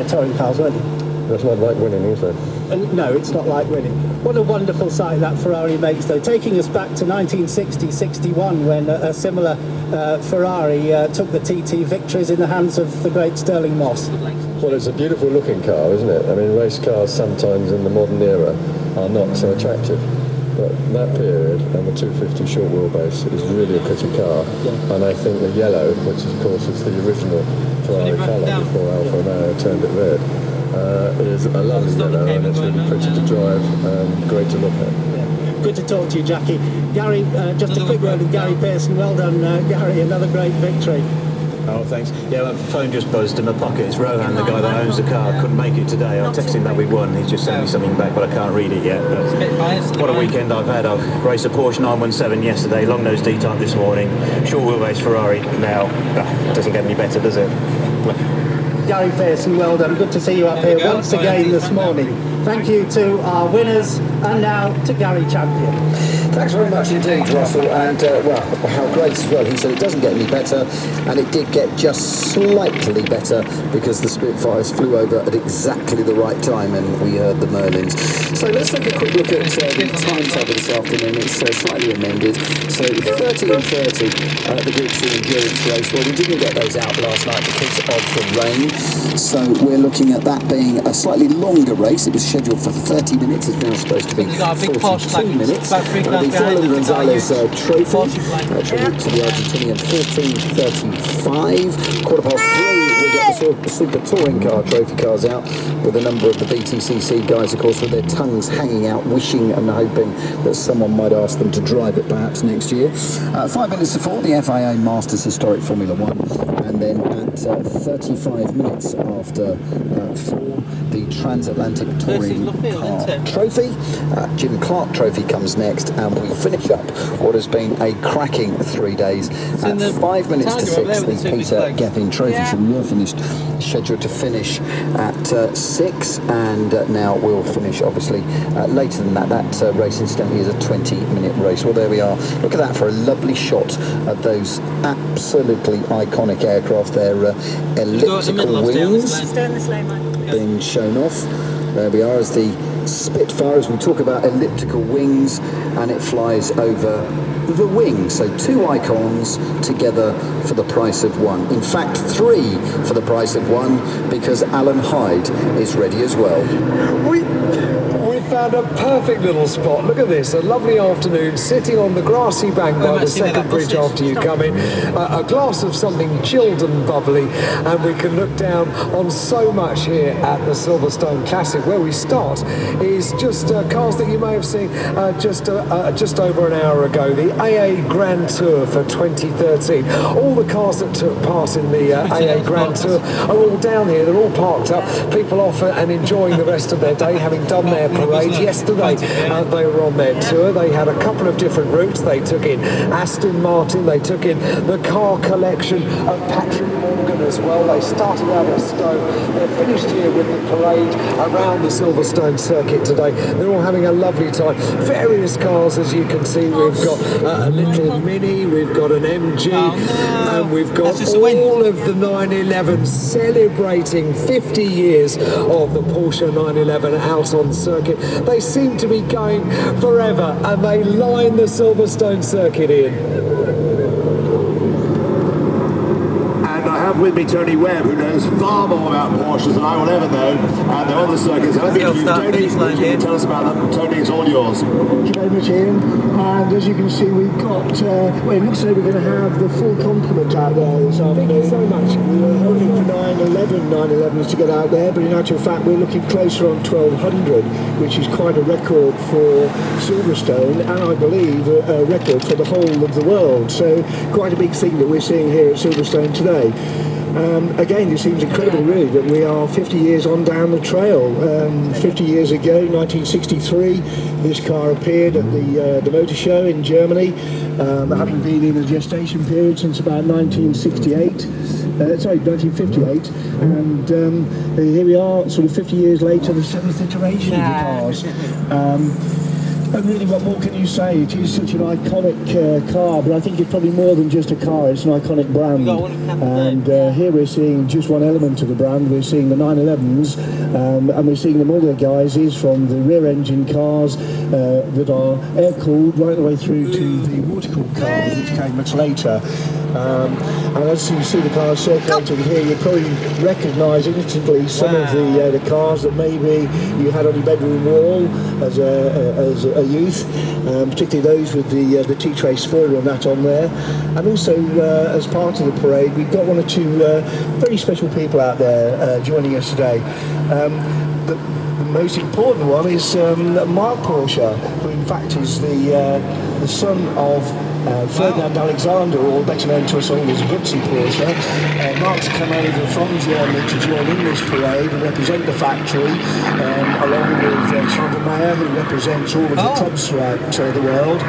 touring cars, weren't you? That's not like winning, is it? No, it's not like winning. What a wonderful sight that Ferrari makes, though, taking us back to 1960-61 when a similar Ferrari took the TT victories in the hands of the great Sterling Moss. Well, it's a beautiful looking car, isn't it? I mean, race cars sometimes in the modern era are not so attractive. But that period and the 250 short wheelbase is really a pretty car. Yeah. And I think the yellow, which of course is the original Ferrari colour before Alfa Romeo turned it red, is a lovely yellow, and it's really pretty to drive and great to look at. Yeah. Good to talk to you, Jackie. Gary, just a quick word with Gary Pearson. Well done, Gary, another great victory. Oh, thanks. Yeah, my phone just buzzed in my pocket. It's Rohan, the guy that owns the car. Couldn't make it today. I texted him that we won. He's just sent me something back, but I can't read it yet. But what a weekend I've had. I've raced a Porsche 917 yesterday, long nose D-type this morning, short wheelbase Ferrari now. It doesn't get any better, does it? Gary Pearson, well done. Good to see you up here once again this morning. Thank you to our winners, and now to Gary Champion. Thanks very much indeed, Russell, and well, how great as well. He said it doesn't get any better, and it did get just slightly better because the Spitfires flew over at exactly the right time and we heard the Merlins. So let's take a quick look at the timetable this afternoon. It's slightly amended. So 30 and 30, the Group C endurance race. Well, we didn't get those out last night because of the rain, so we're looking at that being a slightly longer race. It was scheduled for 30 minutes. It's now supposed to be 42 minutes. The Fernando Gonzalez trophy, tribute to the Argentinian, 14:35. 3:15, we get the Super Touring Car trophy cars out with a number of the BTCC guys, of course, with their tongues hanging out, wishing and hoping that someone might ask them to drive it perhaps next year. 5 minutes to 4, the FIA Masters Historic Formula 1, and then at 35 minutes after 4, the Transatlantic Touring Car Trophy. Jim Clark Trophy comes next, and we finish up what has been a cracking 3 days at 5 minutes to 6, the Peter Gethin Trophy. So we were scheduled to finish at 6, and now we'll finish obviously later than that. That race incidentally is a 20-minute race. Well, there we are. Look at that for a lovely shot of those absolutely iconic aircraft, their elliptical wings being shown off. There we are as the Spitfire, as we talk about elliptical wings, and it flies over the wing. So 2 icons together for the price of 1. In fact, 3 for the price of 1, because Alan Hyde is ready as well. We found a perfect little spot. Look at this, a lovely afternoon sitting on the grassy bank by the second bridge after you come in. A glass of something chilled and bubbly, and we can look down on so much here at the Silverstone Classic. Where we start is just cars that you may have seen just over an hour ago. The AA Grand Tour for 2013. All the cars that took part in the AA Grand Tour are all down here. They're all parked up. People off and enjoying the rest of their day, having done their parade. Yesterday they were on their tour. They had a couple of different routes. They took in Aston Martin, they took in the car collection of Patrick Morgan as well. They started out at Stowe. They finished here with the parade around the Silverstone circuit today. They're all having a lovely time. Various cars, as you can see. We've got a little Mini, we've got an MG, and we've got all of the 911 celebrating 50 years of the Porsche 911 out on circuit. They seem to be going forever, and they line the Silverstone circuit in. With me Tony Webb, who knows far more about Porsches than I will ever know, and they're on the circuit. So Tony, tell us about them. Tony, it's all yours. Thank you very much, Ian. And as you can see, we've got, well, it looks like we're going to have the full complement out there this afternoon. Thank you so much. We were hoping for 911s to get out there, but in actual fact, we're looking closer on 1200, which is quite a record for Silverstone, and I believe a record for the whole of the world. So quite a big thing that we're seeing here at Silverstone today. Again, it seems incredible, really, that we are 50 years on down the trail. 50 years ago, 1963, this car appeared at the motor show in Germany, having been in a gestation period since about 1968. 1958, and here we are, sort of 50 years later, the 7th iteration of the cars. And really, what more can you say? It is such an iconic car, but I think it's probably more than just a car, it's an iconic brand. And here we're seeing just one element of the brand. We're seeing the 911s, and we're seeing them all the guises from the rear engine cars that are air-cooled right the way through to the water-cooled cars, which came much later. And as you see the cars circulating here, you probably recognise instantly some of the cars that maybe you had on your bedroom wall as a youth, particularly those with the T-tray spoiler and that on there. And also, as part of the parade, we've got one or two very special people out there joining us today. The most important one is Mark Porsche, who in fact is the son of Ferdinand Alexander, or better known to us all as Gutsy Porsche. Mark's come over from Germany to join in this parade and represent the factory, along with Chandra Meyer, who represents all of the clubs throughout the world.